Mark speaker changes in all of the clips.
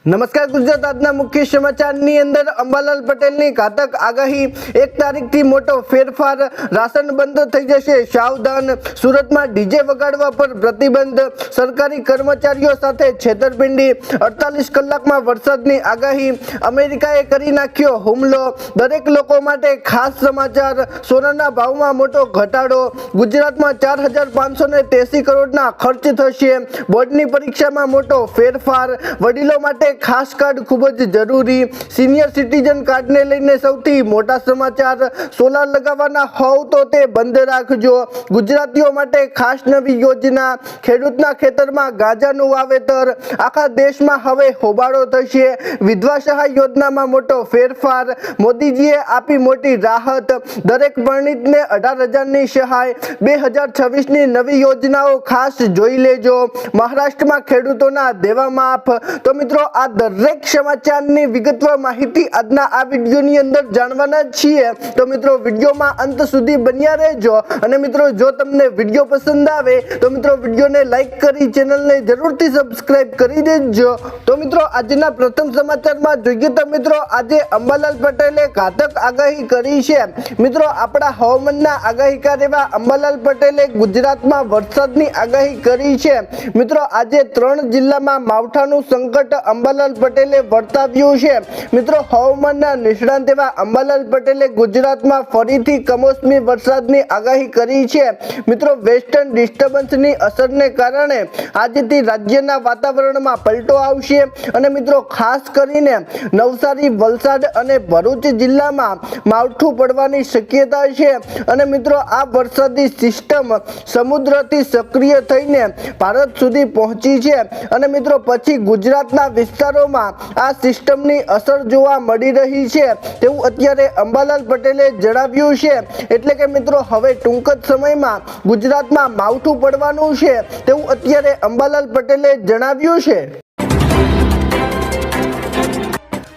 Speaker 1: નમસ્કાર ગુજરાત આજના મુખ્ય સમાચારની અંદર અંબાલાલ પટેલની ઘાતક આગાહી 1 તારીખથી મોટો ફેરફાર રાશન બંધ થઈ જશે સાવધાન સુરતમાં ડીજે વગાડવા પર પ્રતિબંધ સરકારી કર્મચારીઓ સાથે છેતરપિંડી 48 કલાકમાં વરસાદની આગાહી અમેરિકાએ કરી નાખ્યો હુમલો દરેક લોકો માટે ખાસ સમાચાર સોનાના ભાવમાં મોટો ઘટાડો ગુજરાતમાં 4583 કરોડના ખર્ચ થશે બોર્ડની પરીક્ષામાં મોટો ફેરફાર વડીલો માટે ખાસ કાર્ડ ખૂબ જ જરૂરી સિનિયર સિટીઝન કાર્ડને લઈને સૌથી મોટા સમાચાર સોલાર લગાવવાના હોવ તો તે બંધ રાખજો ગુજરાતીઓ માટે ખાસ નવી યોજના ખેડૂતના ખેતરમાં ગાંજાનું વાવેતર આખા દેશમાં હવે હોબાળો થશે વિધવા સહાય યોજનામાં મોટો ફેરફાર મોદીજીએ આપી મોટી રાહત દરેક પરણિતને 18,000ની સહાય 2026ની નવી યોજનાઓ ખાસ જોઈ લેજો મહારાષ્ટ્રમાં ખેડૂતોના દેવા માફ તો મિત્રો આ દરેક સમાચારની વિગતવાર માહિતી આજના આ વિડીયોની અંદર જાણવાના છીએ તો મિત્રો વિડીયોમાં અંત સુધી બન્યા રહેજો અને મિત્રો જો તમને વિડીયો પસંદ આવે તો મિત્રો વિડીયોને લાઈક કરી ચેનલને જરૂરથી સબસ્ક્રાઇબ કરી દેજો તો મિત્રો આજના પ્રથમ સમાચારમાં જોઈએ તો મિત્રો આજે અંબાલાલ પટેલે ઘાતક આગાહી કરી છે મિત્રો આપણા હવામાનના આગાહીકાર એવા અંબાલાલ પટેલે ગુજરાતમાં વરસાદની આગાહી કરી છે મિત્રો આજે 3 જિલ્લામાં માવઠાનું સંકટ અંબાલાલ પટેલે વર્તાવ્યું છે મિત્રો હવામાનના નિષ્ણાંત એવા અંબાલાલ પટેલે ગુજરાતમાં ફરીથી કમોસમી વરસાદની આગાહી કરી છે મિત્રો વેસ્ટર્ન ડિસ્ટર્બન્સની અસરને કારણે આજથી રાજ્યના વાતાવરણમાં પલટો આવશે અને મિત્રો ખાસ કરીને નવસારી વલસાડ અને ભરૂચ જિલ્લામાં માવઠું પડવાની શક્યતા છે અને મિત્રો આ વરસાદી સિસ્ટમ સમુદ્રથી સક્રિય થઈને ભારત સુધી પહોંચી છે અને મિત્રો પછી ગુજરાતના વિસ્તારોમાં આ સિસ્ટમની અસર જોવા મળી રહી છે તેવું અત્યારે અંબાલાલ પટેલે જણાવ્યું છે એટલે કે મિત્રો હવે ટૂંક જ સમયમાં ગુજરાતમાં માવઠું પડવાનું છે તેવું અત્યારે અંબાલાલ પટેલે જણાવ્યું છે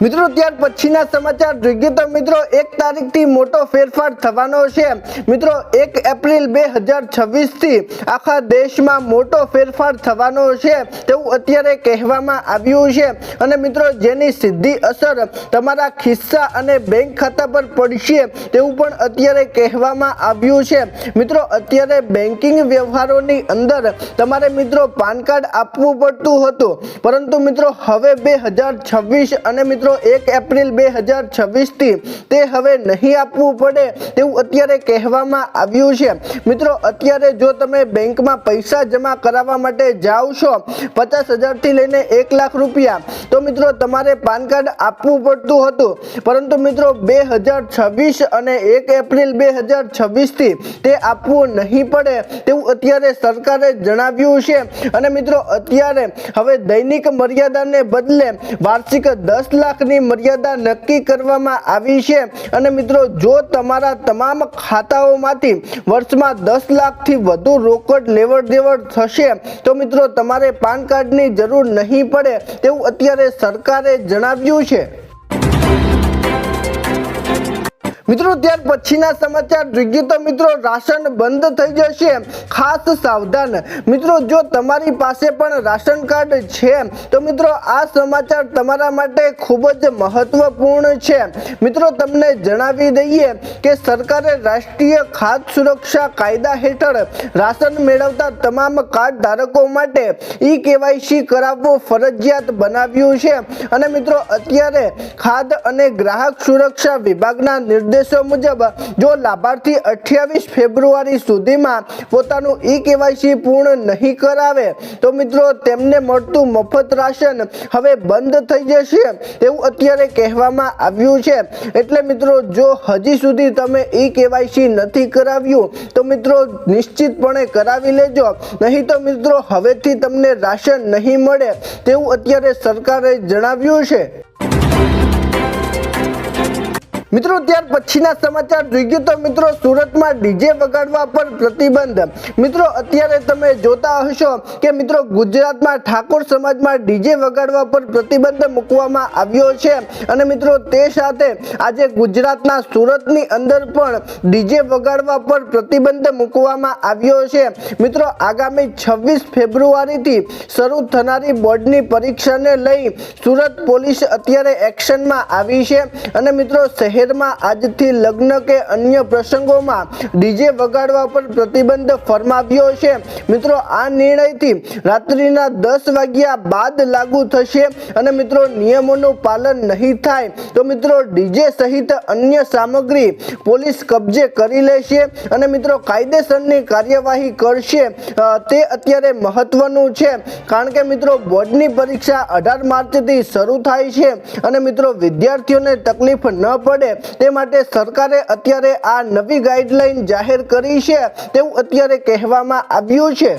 Speaker 1: મિત્રો ત્યાર પછીના સમાચાર જોઈએ તો મિત્રો 1 તારીખથી મોટો ફેરફાર થવાનો છે મિત્રો 1 એપ્રિલ 2026 થી આખા દેશમાં મોટો ફેરફાર થવાનો છે તેવું અત્યારે કહેવામાં આવ્યું છે અને મિત્રો જેની સીધી અસર તમારા ખિસ્સા અને બેંક ખાતા પર પડશે તેવું પણ અત્યારે કહેવામાં આવ્યું છે મિત્રો અત્યારે બેન્કિંગ વ્યવહારોની અંદર તમારે મિત્રો પાન કાર્ડ આપવું પડતું હતું પરંતુ મિત્રો હવે 2026 અને મિત્રો 1 એપ્રિલ 2026 થી તે હવે નહીં આપવું પડે તેવું અત્યારે કહેવામાં આવ્યું છે મિત્રો અત્યારે જો તમે બેંકમાં પૈસા જમા કરાવવા માટે જાઓ છો 50,000 થી લઈને 1 લાખ રૂપિયા તો મિત્રો તમારે પાન કાર્ડ આપવું પડતું હતું પરંતુ મિત્રો 2026 અને 1 એપ્રિલ 2026 થી તે આપવું નહીં પડે તેવું અત્યારે સરકારે જણાવ્યું છે અને મિત્રો અત્યારે હવે દૈનિક મર્યાદાને બદલે વાર્ષિક 10 લાખની મર્યાદા નક્કી કરવામાં આવી છે અને મિત્રો જો તમારા તમામ ખાતાઓમાંથી વર્ષમાં 10 લાખથી વધુ રોકડ લેવડ દેવડ થશે તો મિત્રો તમારે પાન કાર્ડની જરૂર નહીં પડે તેવું અત્યારે સરકારે જણાવ્યું છે મિત્રો ત્યાર પછીના સમાચાર જોઈએ તો મિત્રો રાશન બંધ થઈ જશે ખાસ સાવધાન મિત્રો જો તમારી પાસે પણ રાશન કાર્ડ છે તો મિત્રો આ સમાચાર તમારા માટે ખૂબ જ મહત્વપૂર્ણ છે મિત્રો તમને જણાવી દઈએ કે સરકારે રાષ્ટ્રીય ખાદ્ય સુરક્ષા કાયદા હેઠળ રાશન મેળવતા તમામ કાર્ડ ધારકો માટે ઈ-KYC કરાવવું ફરજિયાત બનાવ્યું છે અને મિત્રો અત્યારે ખાદ્ય અને ગ્રાહક સુરક્ષા વિભાગના નિર્દેશો મુજબ જો લાભાર્થી 28 ફેબ્રુઆરી સુધીમાં પોતાનું ઈ-KYC પૂર્ણ નહીં કરાવે તો મિત્રો તેમને મળતું મફત રાશન હવે બંધ થઈ જશે તેવું અત્યારે કહેવામાં આવ્યું છે એટલે મિત્રો જો હજી સુધી તમે ઈ-KYC નથી કરાવ્યું તો મિત્રો નિશ્ચિતપણે કરાવી લેજો નહીં તો મિત્રો હવેથી તમને રાશન નહીં મળે તેવું અત્યારે સરકારે જણાવ્યું છે મિત્રો ત્યાર પછીના સમાચાર જોઈએ તો મિત્રો સુરતમાં ડીજે વગાડવા પર પ્રતિબંધ। મિત્રો અત્યારે તમે જોતા હશો કે મિત્રો ગુજરાતમાં ઠાકોર સમાજમાં ડીજે વગાડવા પર પ્રતિબંધ મૂકવામાં આવ્યો છે અને મિત્રો તે સાથે આજે ગુજરાતના સુરતની અંદર પણ ડીજે વગાડવા પર પ્રતિબંધ મૂકવામાં આવ્યો છે। મિત્રો આગામી 26 ફેબ્રુઆરીથી શરૂ થનારી બોર્ડની પરીક્ષાને લઈ સુરત પોલીસ અત્યારે એક્શનમાં આવી છે અને મિત્રો શહેરમાં આજથી લગ્ન કે અન્ય પ્રસંગોમાં ડીજે વગાડવા પર પ્રતિબંધ ફરમાવ્યો છે। મિત્રો આ નિર્ણયથી રાત્રિના 10 વાગ્યા બાદ લાગુ થશે અને મિત્રો નિયમોનું પાલન નહીં થાય તો મિત્રો ડીજે સહિત અન્ય સામગ્રી પોલીસ કબજે કરી લેશે અને મિત્રો કાયદેસરની કાર્યવાહી કરશે। તે અત્યારે મહત્વનું છે કારણ કે મિત્રો બોર્ડની પરીક્ષા 18 માર્ચથી શરૂ થાય છે અને મિત્રો વિદ્યાર્થીઓને તકલીફ ન પડે તે માટે સરકારે અત્યારે આ નવી ગાઈડલાઈન જાહેર કરી છે તેવું અત્યારે કહેવામાં આવ્યું છે।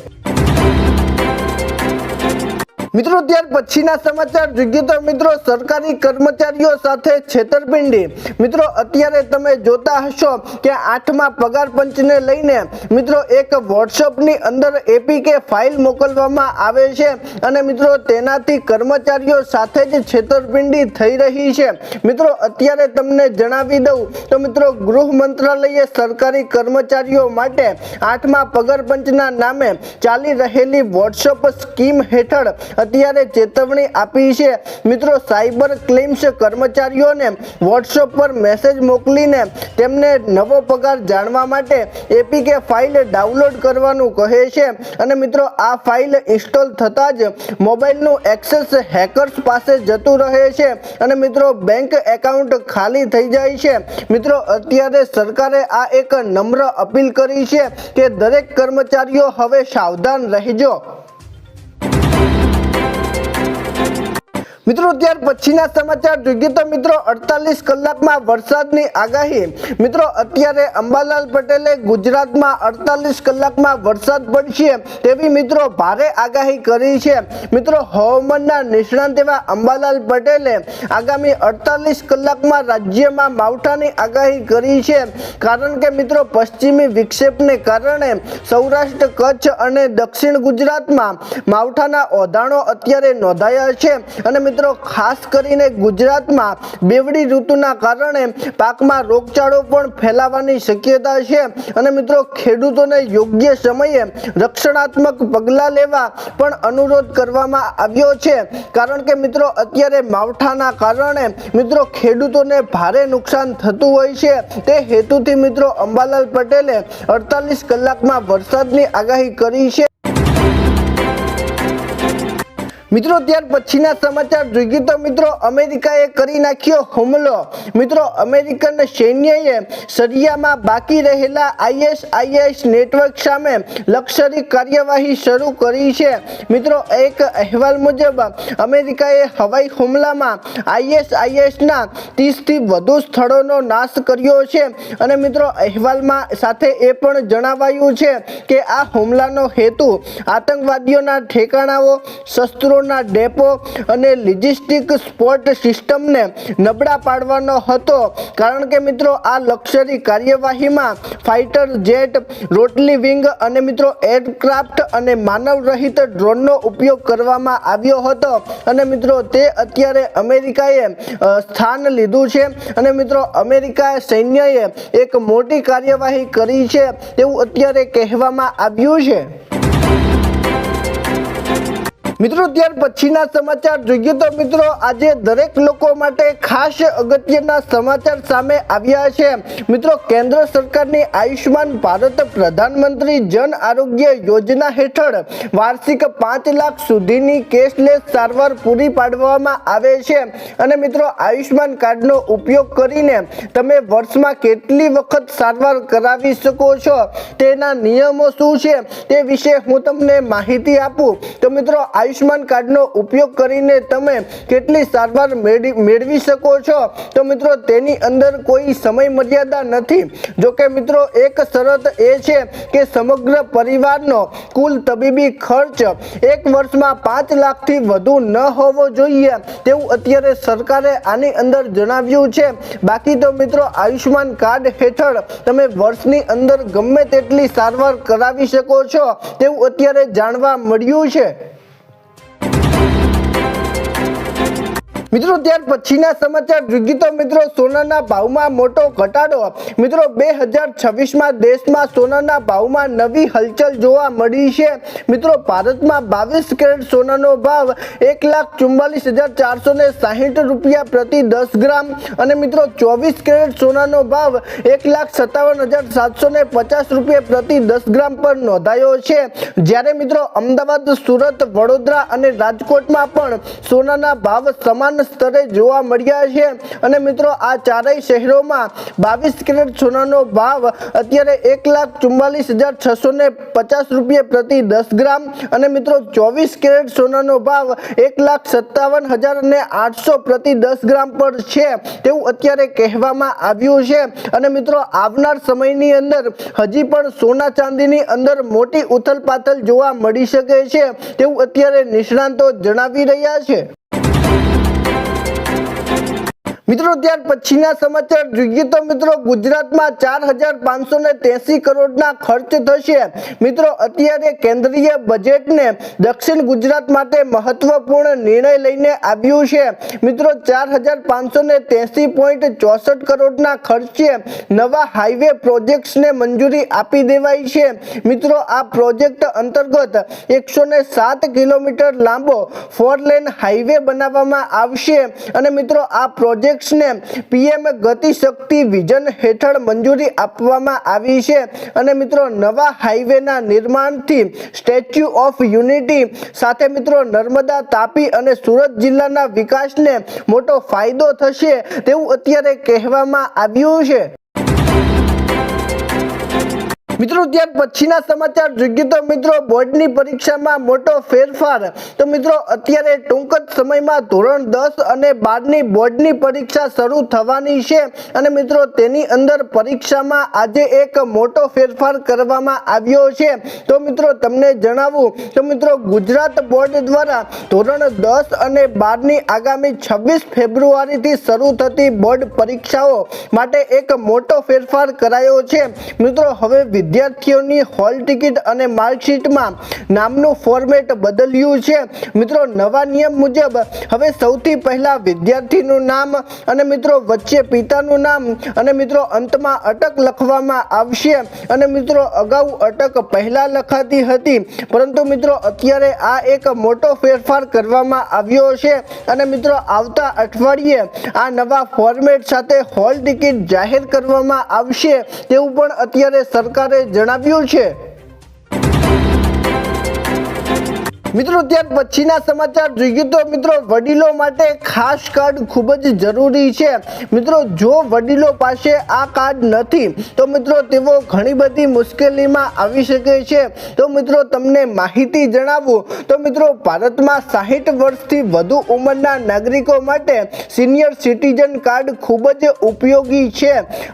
Speaker 1: મિત્રો ત્યાર પછીના સમાચાર જોઈએ તો મિત્રો સરકારી કર્મચારીઓ સાથે છેતરપિંડી। મિત્રો અત્યારે તમે જોતા હશો કે 8મા પગાર પંચને લઈને મિત્રો એક વોટ્સઅપની અંદર એપીકે ફાઇલ મોકલવામાં આવે છે અને મિત્રો તેનાથી કર્મચારીઓ સાથે જ છેતરપિંડી થઈ રહી છે। મિત્રો અત્યારે તમને જણાવી દઉં તો મિત્રો ગૃહ મંત્રાલયે સરકારી કર્મચારીઓ માટે 8મા પગાર પંચના નામે ચાલી રહેલી વોટ્સઅપ સ્કીમ હેઠળ અત્યારે ચેતવણી આપી છે। મિત્રો સાયબર ક્લેમ્સ કર્મચારીઓને વોટ્સએપ પર મેસેજ મોકલીને તેમને નવો પગાર જાણવા માટે એપીકે ફાઇલ ડાઉનલોડ કરવાનું કહે છે અને મિત્રો આ ફાઇલ ઇન્સ્ટોલ થતાં જ મોબાઈલનું એક્સેસ હેકર્સ પાસે જતું રહે છે અને મિત્રો બેંક એકાઉન્ટ ખાલી થઈ જાય છે। મિત્રો અત્યારે સરકારે આ એક નમ્ર અપીલ કરી છે કે દરેક કર્મચારીઓ હવે સાવધાન રહેજો। મિત્રો ત્યાર પછીના સમાચાર જોઈએ તો મિત્રો 48 કલાકમાં વરસાદની આગાહી। મિત્રો અત્યારે અંબાલાલ પટેલે ગુજરાતમાં 48 કલાકમાં વરસાદ પડશે તેવી મિત્રો ભારે આગાહી કરી છે। મિત્રો હવામાનના નિષ્ણાંત એવા અંબાલાલ પટેલે આગામી 48 કલાકમાં રાજ્યમાં માવઠાની આગાહી કરી છે કારણ કે મિત્રો પશ્ચિમી વિક્ષેપને કારણે સૌરાષ્ટ્ર કચ્છ અને દક્ષિણ ગુજરાતમાં માવઠાના ઓધાણો અત્યારે નોંધાયા છે અને મિત્રો ખાસ કરીને ગુજરાતમાં બેવડી ઋતુના કારણે પાકમાં રોગચાળો પણ ફેલાવાની શક્યતા છે અને મિત્રો ખેડૂતોને યોગ્ય સમયે રક્ષણાત્મક પગલાં લેવા પણ અનુરોધ કરવામાં આવ્યો છે કારણ કે મિત્રો અત્યારે માવઠાના કારણે મિત્રો ખેડૂતોને ભારે નુકસાન થતું હોય છે। તે હેતુથી મિત્રો અંબાલાલ પટેલે 48 કલાકમાં વરસાદની આગાહી કરી છે। મિત્રો ત્યાર પછીના સમાચાર જોઈએ તો મિત્રો અમેરિકાએ કરી નાખ્યો હુમલો। મિત્રો અમેરિકન સૈન્યએ સરિયામાં બાકી રહેલા ISIS નેટવર્ક સામે લશ્કરી કાર્યવાહી શરૂ કરી છે। મિત્રો એક અહેવાલ મુજબ અમેરિકાએ હવાઈ હુમલામાં ISISના 30થી વધુ સ્થળોનો નાશ કર્યો છે અને મિત્રો અહેવાલમાં સાથે એ પણ જણાવાયું છે કે આ હુમલાનો હેતુ આતંકવાદીઓના ઠેકાણાઓ શસ્ત્રો ડેપો અને લોજિસ્ટિક સપોર્ટ સિસ્ટમને નબળા પાડવાનો હતો કારણ કે મિત્રો આ લશ્કરી કાર્યવાહીમાં ફાઇટર જેટ રોટલી વિંગ અને મિત્રો એરક્રાફ્ટ અને માનવ રહિત ડ્રોનનો ઉપયોગ કરવામાં આવ્યો હતો અને મિત્રો તે અત્યારે અમેરિકાએ સ્થાન લીધું છે અને મિત્રો અમેરિકા સૈન્યએ એક મોટી કાર્યવાહી કરી છે તેવું અત્યારે કહેવામાં આવ્યું છે। મિત્રો ત્યાર પછીના સમાચાર જોઈએ તો મિત્રો આજે દરેક લોકો માટે ખાસ અગત્યના સમાચાર સામે આવ્યા છે। મિત્રો કેન્દ્ર સરકારની આયુષ્માન ભારત પ્રધાનમંત્રી જન આરોગ્ય યોજના હેઠળ વાર્ષિક 5 લાખ સુધીની કેશલેસ સારવાર પૂરી પાડવામાં આવે છે અને મિત્રો આયુષ્માન કાર્ડનો ઉપયોગ કરીને તમે વર્ષમાં કેટલી વખત સારવાર કરાવી શકો છો તેના નિયમો શું છે તે વિશે હું તમને માહિતી આપું તો મિત્રો આયુષ્માન કાર્ડનો ઉપયોગ કરીને તમે કેટલી સારવાર મેળવી શકો છો, તો મિત્રો તેની અંદર કોઈ સમય મર્યાદા નથી। જો કે મિત્રો એક શરત એ છે કે સમગ્ર પરિવારનો કુલ તબીબી ખર્ચ એક વર્ષમાં 5 લાખથી વધુ ન હોવો જોઈએ તેવું અત્યારે સરકારે આની અંદર જણાવ્યું છે। બાકી તો મિત્રો આયુષ્માન કાર્ડ હેઠળ તમે વર્ષની અંદર ગમે તેટલી સારવાર કરાવી શકો છો તેવું અત્યારે જાણવા મળ્યું છે। મિત્રો ત્યાર પછીના સમાચાર જોઈએ તો મિત્રો સોનાના ભાવમાં મોટો ઘટાડો। મિત્રો 2026માં દેશમાં સોનાના ભાવમાં નવી હલચલ જોવા મળી છે। મિત્રો ભારતમાં 22 કેરેટ સોનાનો ભાવ 1,44,460 રૂપિયા પ્રતિ 10 ગ્રામ અને મિત્રો 24 કેરેટ સોનાનો ભાવ 1,57,750 રૂપિયા પ્રતિ 10 ગ્રામ પર નોંધાયો છે। જ્યારે મિત્રો અમદાવાદ, સુરત, વડોદરા અને રાજકોટમાં પણ સોનાના ભાવ સમાન સ્તરે જોવા મળ્યા છે અને મિત્રો આ ચારેય શહેરોમાં 22 કેરેટ સોનાનો ભાવ અત્યારે 1,44,650 રૂપિયા પ્રતિ 10 ગ્રામ અને મિત્રો 24 કેરેટ સોનાનો ભાવ 1,57,800 પ્રતિ 10 ગ્રામ પર છે તેવું અત્યારે કહેવામાં આવ્યું છે। અને મિત્રો આવનાર સમયની અંદર હજી પણ સોના ચાંદીની અંદર મોટી ઉથલપાથલ જોવા મળી શકે છે તેવું અત્યારે નિષ્ણાંતો જણાવી રહ્યા છે। મિત્રો ત્યાર પછીના સમાચાર જોઈએ તો મિત્રો ગુજરાતમાં 4,583 કરોડના ખર્ચ થશે। મિત્રો અત્યારે કેન્દ્રીય બજેટને દક્ષિણ ગુજરાત માટે મહત્વપૂર્ણ નિર્ણય લઈને આવ્યું છે। મિત્રો 4,583.64 કરોડના ખર્ચે નવા હાઈવે પ્રોજેક્ટ્સને મંજૂરી આપી દેવાઈ છે। મિત્રો આ પ્રોજેક્ટ અંતર્ગત 107 કિલોમીટર લાંબો 4 લેન હાઈવે બનાવવામાં આવશે અને મિત્રો આ પ્રોજેક્ટ પીએમ ગતિ શક્તિ વિઝન હેઠળ મંજૂરી આપવામાં આવી છે અને મિત્રો નવા હાઈવેના નિર્માણથી સ્ટેચ્યુ ઓફ યુનિટી સાથે મિત્રો નર્મદા, તાપી અને સુરત જિલ્લાના વિકાસને મોટો ફાયદો થશે તેવું અત્યારે કહેવામાં આવ્યું છે। મિત્રો ત્યાર પછીના સમાચાર જોઈએ તો મિત્રો બોર્ડની પરીક્ષામાં મોટો ફેરફાર। તો મિત્રો અત્યારે ટૂંક જ સમયમાં ધોરણ 10 અને 12ની બોર્ડની પરીક્ષા શરૂ થવાની છે અને મિત્રો તેની અંદર પરીક્ષામાં આજે એક મોટો ફેરફાર કરવામાં આવ્યો છે। તો મિત્રો તમને જણાવું તો મિત્રો ગુજરાત બોર્ડ દ્વારા ધોરણ 10 અને 12ની આગામી 26 ફેબ્રુઆરીથી શરૂ થતી બોર્ડ પરીક્ષાઓ માટે એક મોટો ફેરફાર કરાયો છે। મિત્રો હવે વિદ્યાર્થીઓની હોલ ટિકિટ અને માર્કશીટમાં નામનું ફોર્મેટ બદલ્યું છે। મિત્રો નવા નિયમ મુજબ હવે સૌથી પહેલા વિદ્યાર્થીનું નામ અને મિત્રો વચ્ચે પિતાનું નામ અને મિત્રો અંતમાં અટક લખવામાં આવશે અને મિત્રો અગાઉ અટક પહેલા લખાતી હતી પરંતુ મિત્રો અત્યારે આ એક મોટો ફેરફાર કરવામાં આવ્યો છે અને મિત્રો આવતા અઠવાડિયે આ નવા ફોર્મેટ સાથે હોલ ટિકિટ જાહેર કરવામાં આવશે તેવું પણ અત્યારે સરકારે જણાવ્યું છે। મિત્રો ત્યાર પછીના સમાચાર જોઈએ તો મિત્રો વડીલો માટે ખાસ કાર્ડ ખૂબ જ જરૂરી છે। મિત્રો જો વડીલો પાસે આ કાર્ડ નથી તો મિત્રો તેઓ ઘણી બધી મુશ્કેલીમાં આવી શકે છે। તો મિત્રો તમને માહિતી જણાવું તો મિત્રો ભારતમાં 60 વર્ષથી વધુ ઉંમરના નાગરિકો માટે સિનિયર સિટીઝન કાર્ડ ખૂબ જ ઉપયોગી છે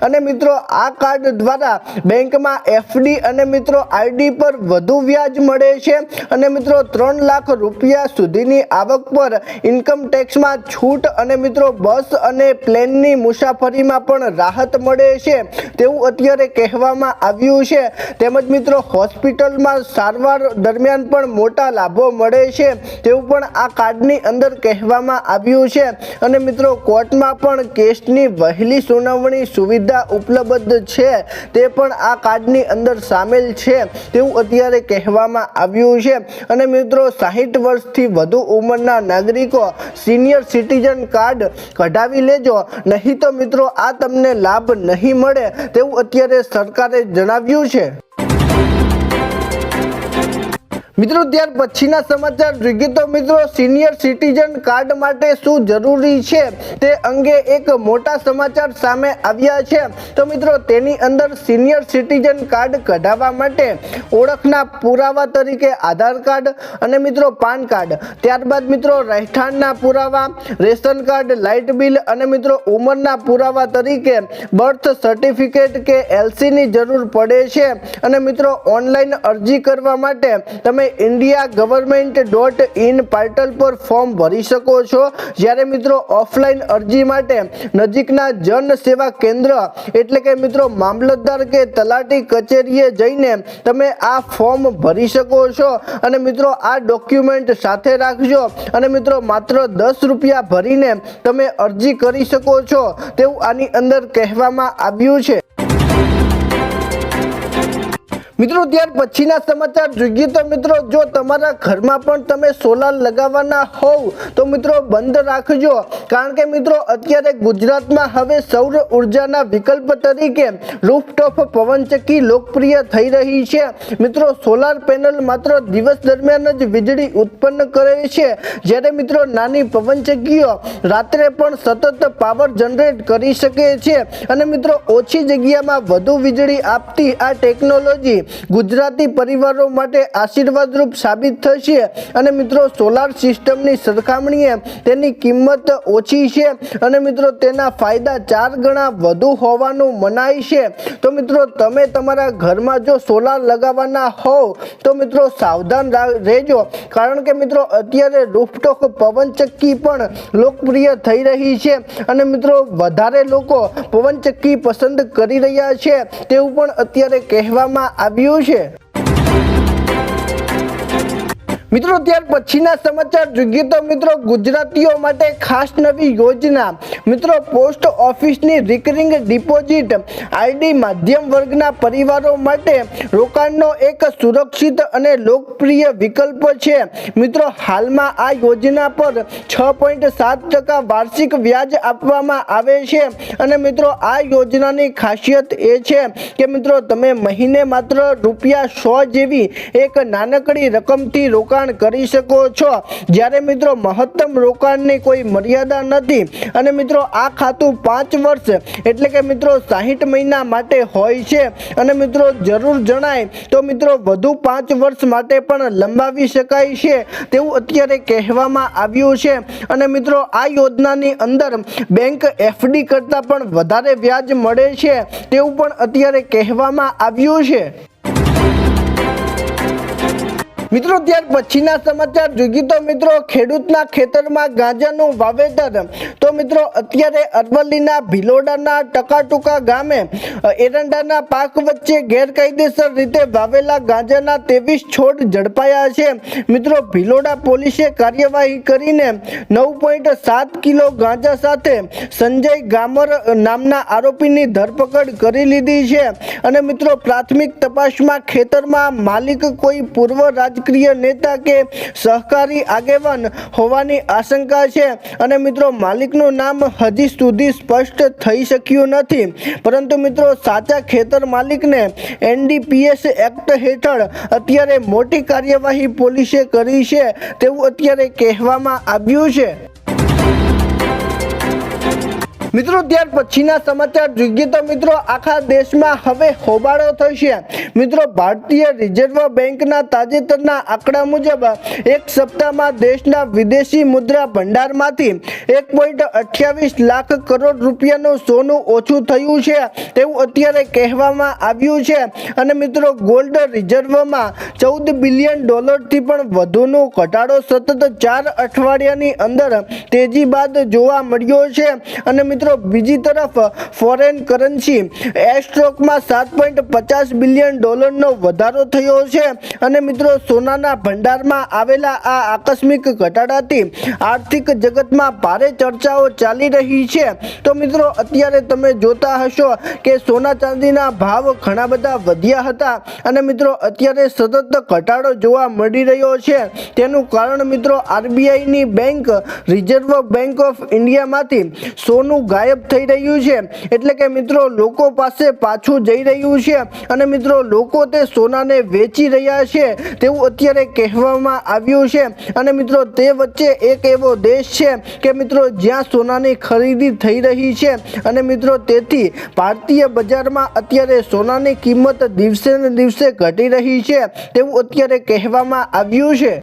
Speaker 1: અને મિત્રો આ કાર્ડ દ્વારા બેંકમાં એફડી અને મિત્રો આરડી પર વધુ વ્યાજ મળે છે અને મિત્રો 3 લાખ રૂપિયા સુધીની આવક પર ઇન્કમ ટેક્સમાં છૂટ અને મિત્રો બસ અને પ્લેનની મુસાફરીમાં પણ રાહત મળે છે તેવું અત્યારે કહેવામાં આવ્યું છે। તેમજ મિત્રો હોસ્પિટલમાં સારવાર દરમિયાન પણ મોટા લાભો મળે છે તેવું પણ આ કાર્ડની અંદર કહેવામાં આવ્યું છે અને મિત્રો કોર્ટમાં પણ કેસની વહેલી સુનાવણી સુવિધા ઉપલબ્ધ છે તે પણ આ કાર્ડની અંદર સામેલ છે તેવું અત્યારે કહેવામાં આવ્યું છે અને મિત્રો 60 વર્ષથી વધુ ઉંમરના નાગરિકો સિનિયર સિટીઝન કાર્ડ કઢાવી લેજો, નહીં તો મિત્રો આ તમને લાભ નહીં મળે તેવું અત્યારે સરકારે જણાવ્યું છે। મિત્રો ત્યાર પછીના સમાચાર જોઈએ તો મિત્રો સિનિયર સિટીઝન કાર્ડ માટે શું જરૂરી છે તે અંગે એક મોટા સમાચાર સામે આવ્યા છે। તો મિત્રો તેની અંદર સિનિયર સિટીઝન કાર્ડ કઢાવવા માટે ઓળખના પુરાવા તરીકે આધાર કાર્ડ અને મિત્રો પાન કાર્ડ, ત્યારબાદ મિત્રો રહેઠાણના પુરાવા, રેશન કાર્ડ, લાઇટ બિલ અને મિત્રો ઉંમરના પુરાવા તરીકે બર્થ સર્ટિફિકેટ કે એલસીની જરૂર પડે છે। અને મિત્રો ઓનલાઈન અરજી કરવા માટે તમે indiagovernment.in પોર્ટલ પર ફોર્મ ભરી શકો છો। જ્યારે મિત્રો ઓફલાઈન અરજી માટે નજીકના જન સેવા કેન્દ્ર એટલે કે મિત્રો મામલતદાર કે તલાટી કચેરીએ જઈને તમે આ ફોર્મ ભરી શકો છો અને મિત્રો આ ડોક્યુમેન્ટ સાથે રાખજો અને મિત્રો માત્ર 10 રૂપિયા ભરીને તમે અરજી કરી શકો છો તેવું આની અંદર કહેવામાં આવ્યું છે। મિત્રો ત્યાર પછીના સમાચાર જોઈએ તો મિત્રો જો તમારા ઘરમાં પણ તમે સોલાર લગાવવાના હોવ તો મિત્રો બંધ રાખજો, કારણ કે મિત્રો અત્યારે ગુજરાતમાં હવે સૌર ઉર્જાના વિકલ્પ તરીકે રૂફટોપ પવનચક્કી લોકપ્રિય થઈ રહી છે। મિત્રો સોલાર પેનલ માત્ર દિવસ દરમિયાન જ વીજળી ઉત્પન્ન કરે છે, જ્યારે મિત્રો નાની પવનચક્કીઓ રાત્રે પણ સતત પાવર જનરેટ કરી શકે છે અને મિત્રો ઓછી જગ્યામાં વધુ વીજળી આપતી આ ટેકનોલોજી ગુજરાતી પરિવારો માટે આશીર્વાદરૂપ સાબિત થશે અને મિત્રો સોલાર સિસ્ટમની સરખામણીએ તેની કિંમત ઓછી છે અને મિત્રો તેના ફાયદા 4 ગણા વધુ હોવાનું મનાય છે। તો મિત્રો તમે તમારા ઘરમાં જો સોલાર લગાવવાના હોવ તો મિત્રો સાવધાન રહેજો, કારણ કે મિત્રો અત્યારે રૂફટોપ પવનચક્કી પણ લોકપ્રિય થઈ રહી છે અને મિત્રો વધારે લોકો પવનચક્કી પસંદ કરી રહ્યા છે તેવું પણ અત્યારે કહેવામાં આવ્યું છે। મિત્રો ત્યાર પછીના સમાચાર જોઈએ તો મિત્રો ગુજરાતીઓ માટે ખાસ નવી યોજના। મિત્રો પોસ્ટ ઓફિસની રિકરિંગ ડિપોઝિટ આરડી મધ્યમ વર્ગના પરિવારો માટે રોકાણનો એક સુરક્ષિત અને લોકપ્રિય વિકલ્પ છે। મિત્રો હાલમાં આ યોજના પર 6.7% વાર્ષિક વ્યાજ આપવામાં આવે છે અને મિત્રો આ યોજનાની ખાસિયત એ છે કે મિત્રો તમે મહિને માત્ર ₹100 જેવી એક નાનકડી રકમથી રોકાણ કરી શકો છો, જ્યારે મિત્રો મહત્તમ રોકાણની કોઈ મર્યાદા નથી અને મિત્રો આ ખાતું 5 વર્ષ એટલે કે મિત્રો 60 મહિના માટે હોય છે અને મિત્રો જરૂર જણાય તો મિત્રો વધુ 5 વર્ષ માટે પણ લંબાવી શકાય છે તેવું અત્યારે કહેવામાં આવ્યું છે અને મિત્રો આ યોજનાની અંદર બેંક એફડી કરતાં પણ વધારે વ્યાજ મળે છે તેવું પણ અત્યારે કહેવામાં આવ્યું છે। મિત્રો ત્યાર પછીના સમાચાર જોઈએ તો મિત્રો ખેડૂતના ખેતરમાં ગાંજાનું વાવેતર। તો મિત્રો અત્યારે અરવલ્લીના ભિલોડાના ટકાટુકા ગામે એરંડાના પાક વચ્ચે ગેરકાયદેસર રીતે વાવેલા ગાંજાના 23 છોડ ઝડપાયા છે। મિત્રો ભિલોડા પોલીસે કાર્યવાહી કરીને 9.7 કિલો ગાંજા સાથે સંજય ગામર નામના આરોપીની ધરપકડ કરી લીધી છે અને મિત્રો પ્રાથમિક તપાસમાં ખેતરમાં માલિક કોઈ પૂર્વ રાજકીય નેતા કે સહકારી આગેવાન હોવાની આશંકા છે અને મિત્રો માલિકનું નામ હજી સુધી સ્પષ્ટ થઈ શક્યું નથી, પરંતુ મિત્રો સાચા ખેતર માલિકને NDPS એક્ટ હેઠળ અત્યારે મોટી કાર્યવાહી પોલીસે કરી છે તેવું અત્યારે કહેવામાં આવ્યું છે। મિત્રો ત્યાર પછીના સમાચાર જોઈએ તો મિત્રો આખા દેશમાં હવે હોબાળો થશે। મિત્રો ભારતીય રિઝર્વ બેંકના તાજેતરના આંકડા મુજબ એક સપ્તાહમાં દેશના વિદેશી મુદ્રા ભંડારમાંથી 1.28 લાખ કરોડ રૂપિયાનું સોનું ઓછું થયું છે તેવું અત્યારે કહેવામાં આવ્યું છે અને મિત્રો ગોલ્ડ રિઝર્વમાં $14 બિલિયન થી પણ વધુનો ઘટાડો સતત 4 અઠવાડિયાની અંદર તેજી બાદ જોવા મળ્યો છે અને મિત્રો બીજી તરફ ફોરેન કરન્સી એસ્ટ્રોકમાં $7.50 બિલિયન નો વધારો થયો છે અને મિત્રો સોનાના ભંડારમાં આવેલા આ આકસ્મિક ઘટાડાથી આર્થિક જગતમાં ભારે ચર્ચાઓ ચાલી રહી છે। તો મિત્રો અત્યારે તમે જોતા હશો કે સોના ચાંદીના ભાવ ઘણા બધા વધ્યા હતા અને મિત્રો અત્યારે સતત ઘટાડો જોવા મળી રહ્યો છે। તેનું કારણ મિત્રો RBIની બેંક રિઝર્વ બેંક ઓફ ઇન્ડિયામાંથી સોનું ગાયબ થઈ રહ્યું છે, એટલે કે મિત્રો લોકો પાસે પાછું જઈ રહ્યું છે અને મિત્રો લોકો તે સોનાને વેચી રહ્યા છે તેવું અત્યારે કહેવામાં આવ્યું છે। અને મિત્રો તે વચ્ચે એક એવો દેશ છે કે મિત્રો જ્યાં સોનાની ખરીદી થઈ રહી છે અને મિત્રો તેથી ભારતીય બજારમાં અત્યારે સોનાની કિંમત દિવસે ને દિવસે ઘટી રહી છે તેવું અત્યારે કહેવામાં આવ્યું છે।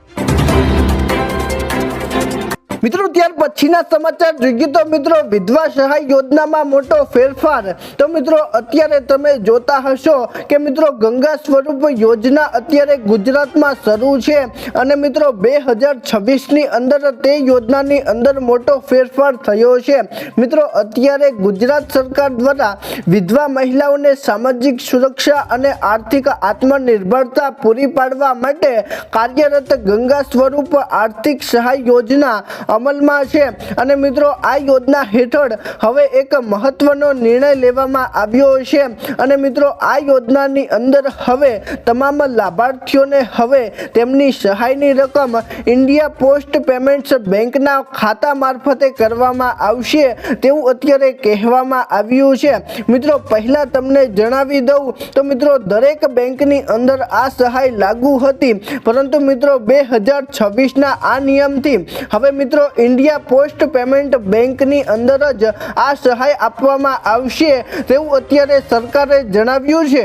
Speaker 1: મિત્રો ત્યાર પછીના સમાચાર જોઈએ તો મિત્રો વિધવા સહાય યોજનામાં મોટો ફેરફાર। તો મિત્રો અત્યારે તમે જોતા હશો કે મિત્રો ગંગા સ્વરૂપ યોજના અત્યારે ગુજરાતમાં શરૂ છે અને મિત્રો 2026ની અંદર તે યોજનાની અંદર મોટો ફેરફાર થયો છે। મિત્રો અત્યારે ગુજરાત સરકાર દ્વારા વિધવા મહિલાઓને સામાજિક સુરક્ષા અને આર્થિક આત્મનિર્ભરતા પૂરી પાડવા માટે કાર્યરત ગંગા સ્વરૂપ આર્થિક સહાય યોજના અમલમાં છે અને મિત્રો આ યોજના હેઠળ હવે એક મહત્વનો નિર્ણય લેવામાં આવ્યો છે અને મિત્રો આ યોજનાની અંદર હવે તમામ લાભાર્થીઓને હવે તેમની સહાયની રકમ ઇન્ડિયા પોસ્ટ પેમેન્ટ્સ બેંકના ખાતા મારફતે કરવામાં આવશે તેવું અત્યારે કહેવામાં આવ્યું છે। મિત્રો પહેલા તમને જણાવી દઉં તો મિત્રો દરેક બેંકની અંદર આ સહાય લાગુ હતી, પરંતુ મિત્રો 2026ના આ નિયમથી હવે મિત્રો ઇન્ડિયા પોસ્ટ પેમેન્ટ બેંકની અંદર જ આ સહાય આપવામાં આવશે તેવું અત્યારે સરકારે જણાવ્યું છે।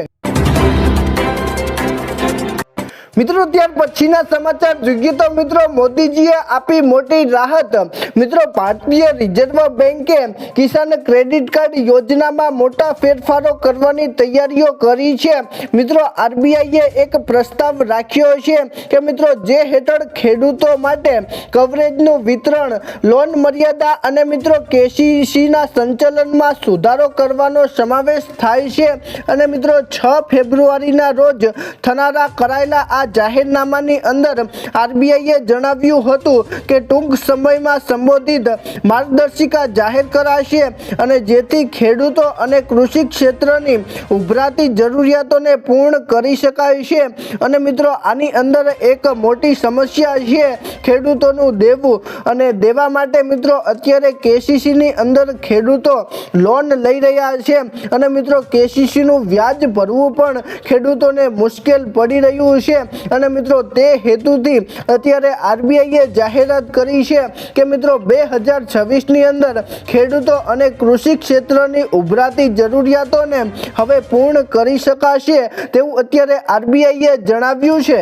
Speaker 1: મિત્રો ત્યાર પછીના સમાચાર જોઈએ તો મિત્રો મોદીજીએ આપી મોટી રાહત। મિત્રો ભારતીય રિઝર્વ બેંકે કિસાન ક્રેડિટ કાર્ડ યોજનામાં મોટા ફેરફારો કરવાની તૈયારીઓ કરી છે। મિત્રો આરબીઆઈએ એક પ્રસ્તાવ રાખ્યો છે કે મિત્રો જે હેઠળ ખેડૂતો માટે કવરેજનું વિતરણ, લોન મર્યાદા અને મિત્રો કેસીસીના સંચાલનમાં સુધારો કરવાનો સમાવેશ થાય છે અને મિત્રો 6 ફેબ્રુઆરીના રોજ થનારા કરાયેલા આ જાહેરનામાની અંદર આરબીઆઈએ જણાવ્યું હતું કે ટૂંક સમયમાં સંબોધિત માર્ગદર્શિકા જાહેર કરાશે અને જેથી ખેડૂતો અને કૃષિ ક્ષેત્રની ઉભરાતી જરૂરિયાતોને પૂર્ણ કરી શકાય છે। અને મિત્રો આની અંદર એક મોટી સમસ્યા છે ખેડૂતોનું દેવું, અને દેવા માટે મિત્રો અત્યારે કેસીસીની અંદર ખેડૂતો લોન લઈ રહ્યા છે અને મિત્રો કેસીસીનું વ્યાજ ભરવું પણ ખેડૂતોને મુશ્કેલ પડી રહ્યું છે અને મિત્રો તે હેતુથી અત્યારે આરબીઆઈએ જાહેરાત કરી છે કે મિત્રો 2026ની અંદર ખેડૂતો અને કૃષિ ક્ષેત્રની ઉભરાતી જરૂરિયાતોને હવે પૂર્ણ કરી શકાશે તેવું અત્યારે આરબીઆઈએ જણાવ્યું છે।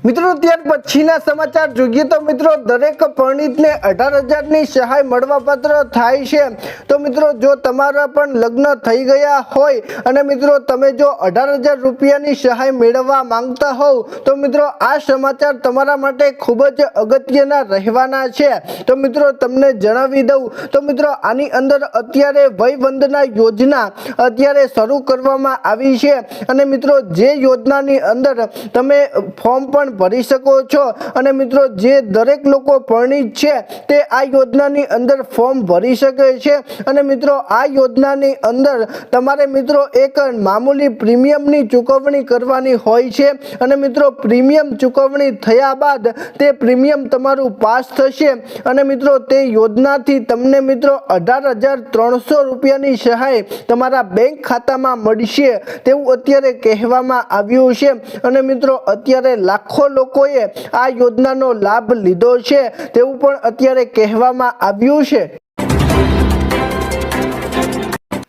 Speaker 1: મિત્રો ત્યાર પછીના સમાચાર જોઈએ તો મિત્રો દરેક પરણિતને 18,000ની સહાય મળવાપાત્ર થાય છે। તો મિત્રો જો તમારા પણ લગ્ન થઈ ગયા હોય અને મિત્રો તમે જો 18,000 રૂપિયાની સહાય મેળવવા માંગતા હોવ તો મિત્રો આ સમાચાર તમારા માટે ખૂબ જ અગત્યના રહેવાના છે। તો મિત્રો તમને જણાવી દઉં તો મિત્રો આની અંદર અત્યારે વયવંદના યોજના અત્યારે શરૂ કરવામાં આવી છે અને મિત્રો જે યોજનાની અંદર તમે ફોર્મ પણ ભરી શકો છો અને મિત્રો જે દરેક લોકો પરણિત છે તે આ યોજનાની અંદર ફોર્મ ભરી શકે છે અને મિત્રો આ યોજનાની અંદર તમારે મિત્રો એક મામૂલી પ્રીમિયમની ચૂકવણી કરવાની હોય છે અને મિત્રો પ્રીમિયમ ચૂકવણી થયા બાદ તે પ્રીમિયમ તમારું પાસ થશે અને મિત્રો તે યોજનાથી તમને મિત્રો 18,300 રૂપિયાની સહાય તમારા બેંક ખાતામાં મળશે તેવું અત્યારે કહેવામાં આવ્યું છે અને મિત્રો અત્યારે લાખો લોકોએ આ યોજનાનો લાભ લીધો છે તેવું પણ અત્યારે કહેવામાં આવ્યું છે।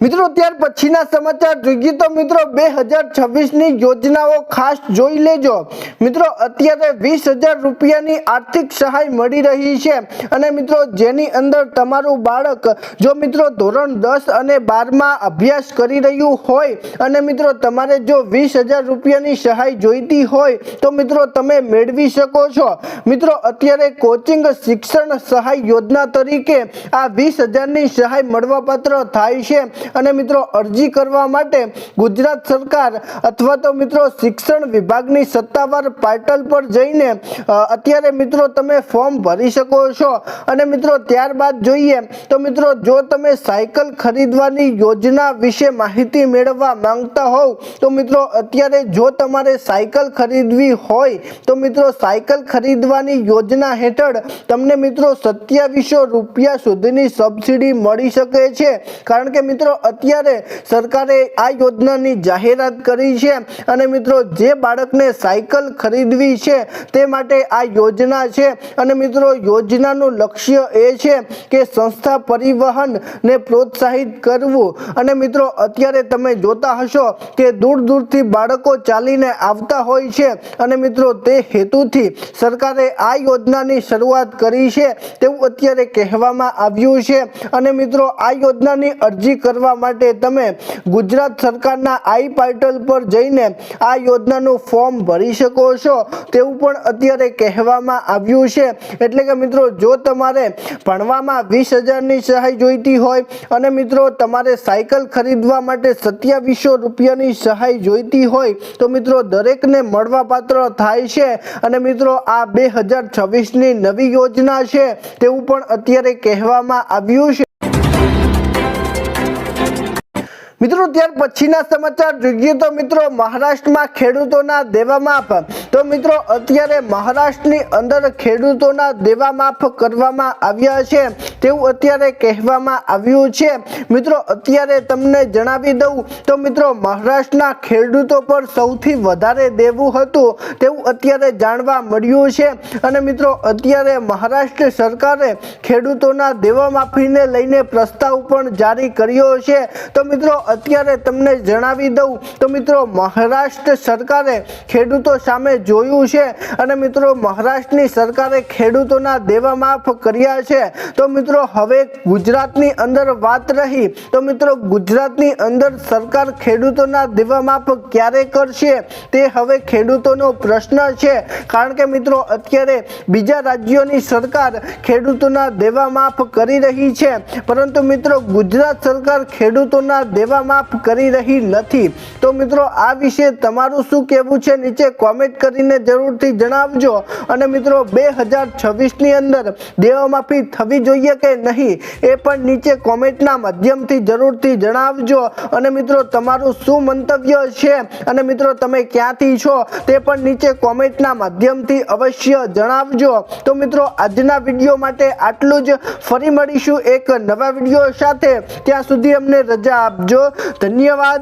Speaker 1: મિત્રો ત્યાર પછીના સમાચાર જોઈએ તો મિત્રો 2026ની યોજનાઓ ખાસ જોઈ લેજો। મિત્રો અત્યારે 20,000 રૂપિયાની આર્થિક સહાય મળી રહી છે અને મિત્રો જેની અંદર તમારું બાળક જો મિત્રો ધોરણ 10 અને 12માં અભ્યાસ કરી રહ્યું હોય અને મિત્રો તમારે જો 20,000 રૂપિયાની સહાય જોઈતી હોય તો મિત્રો તમે મેળવી શકો છો। મિત્રો અત્યારે કોચિંગ શિક્ષણ સહાય યોજના તરીકે આ 20,000ની સહાય મળવાપાત્ર થાય છે અને મિત્રો અરજી કરવા માટે ગુજરાત સરકાર અથવા તો મિત્રો શિક્ષણ વિભાગની સત્તાવાર પોર્ટલ પર જઈને અત્યારે મિત્રો તમે ફોર્મ ભરી શકો છો। અને મિત્રો ત્યારબાદ જોઈએ તો મિત્રો જો તમે સાયકલ ખરીદવાની યોજના વિશે માહિતી મેળવવા માંગતા હોવ તો મિત્રો અત્યારે જો તમારે સાયકલ ખરીદવી હોય તો મિત્રો સાયકલ ખરીદવાની યોજના હેઠળ તમને મિત્રો 2700 રૂપિયા સુધીની સબસિડી મળી શકે છે। કારણ કે મિત્રો અત્યારે સરકારે આ યોજનાની જાહેરાત કરી છે અને મિત્રો જે બાળકને સાયકલ ખરીદવી છે તે માટે આ યોજના છે। અને મિત્રો યોજનાનું લક્ષ્ય એ છે કે સંસ્થા પરિવહનને પ્રોત્સાહિત કરવું। અને મિત્રો અત્યારે તમે જોતા હશો કે દૂર દૂરથી બાળકો ચાલીને આવતા હોય છે અને મિત્રો તે હેતુથી સરકારે આ યોજનાની શરૂઆત કરી છે તેવું અત્યારે કહેવામાં આવ્યું છે। અને મિત્રો આ યોજનાની અરજી કરવા માટે તમે ગુજરાત સરકારના આઈ પોર્ટલ પર જઈને આ યોજનાનું ફોર્મ ભરી શકો છો તેવું પણ અત્યારે કહેવામાં આવ્યું છે। એટલે કે મિત્રો જો તમારે ભણવામાં 20,000ની સહાય જોઈતી હોય અને મિત્રો તમારે સાયકલ ખરીદવા માટે 2700 રૂપિયાની સહાય જોઈતી હોય તો મિત્રો દરેકને મળવાપાત્ર થાય છે। અને મિત્રો આ 2026ની નવી યોજના છે તેવું પણ અત્યારે કહેવામાં આવ્યું છે। મિત્રો ત્યાર પછીના સમાચાર જોઈએ તો મિત્રો મહારાષ્ટ્રમાં ખેડૂતોના દેવા માફ। તો મિત્રો અત્યારે મહારાષ્ટ્રની અંદર ખેડૂતોના દેવા માફ કરવામાં આવ્યા છે તેવું અત્યારે કહેવામાં આવ્યું છે। મિત્રો અત્યારે તમને જણાવી દઉં તો મિત્રો મહારાષ્ટ્રના ખેડૂતો પર સૌથી વધારે દેવું હતું તેવું અત્યારે જાણવા મળ્યું છે। અને મિત્રો અત્યારે મહારાષ્ટ્ર સરકારે ખેડૂતોના દેવા માફીને લઈને પ્રસ્તાવ પણ જારી કર્યો છે। તો મિત્રો અત્યારે તમને જણાવી દઉં તો મિત્રો મહારાષ્ટ્ર સરકારે ખેડૂતો સામે જોયું છે અને મિત્રો મહારાષ્ટ્રની સરકારે ખેડૂતોના દેવા માફ કર્યા છે। તો મિત્રો હવે ગુજરાતની અંદર વાત રહી તો મિત્રો ગુજરાતની અંદર સરકાર ખેડૂતોના દેવા માફ ક્યારે કરશે તે હવે ખેડૂતોનો પ્રશ્ન છે। કારણ કે મિત્રો અત્યારે બીજા રાજ્યોની સરકાર ખેડૂતોના દેવા માફ કરી રહી છે પરંતુ મિત્રો ગુજરાત સરકાર ખેડૂતોના દેવા માફ કરી રહી નથી। તો મિત્રો આ વિશે તમારું શું કહેવું છે નીચે કોમેન્ટ કરીને જરૂરથી જણાવજો। અને મિત્રો 2026ની અંદર દેવા માફી થવી જોઈએ કે નહીં એ પણ નીચે કોમેન્ટના માધ્યમથી જરૂરથી જણાવજો। અને મિત્રો તમારું શું મંતવ્ય છે અને મિત્રો તમે ક્યાંથી છો તે પણ નીચે કોમેન્ટના માધ્યમથી અવશ્ય જણાવજો। તો મિત્રો આજના વિડીયો માટે આટલું જ। ફરી મળીશું એક નવા વિડીયો સાથે, ત્યાં સુધી અમને રજા આપજો। ધન્યવાદ।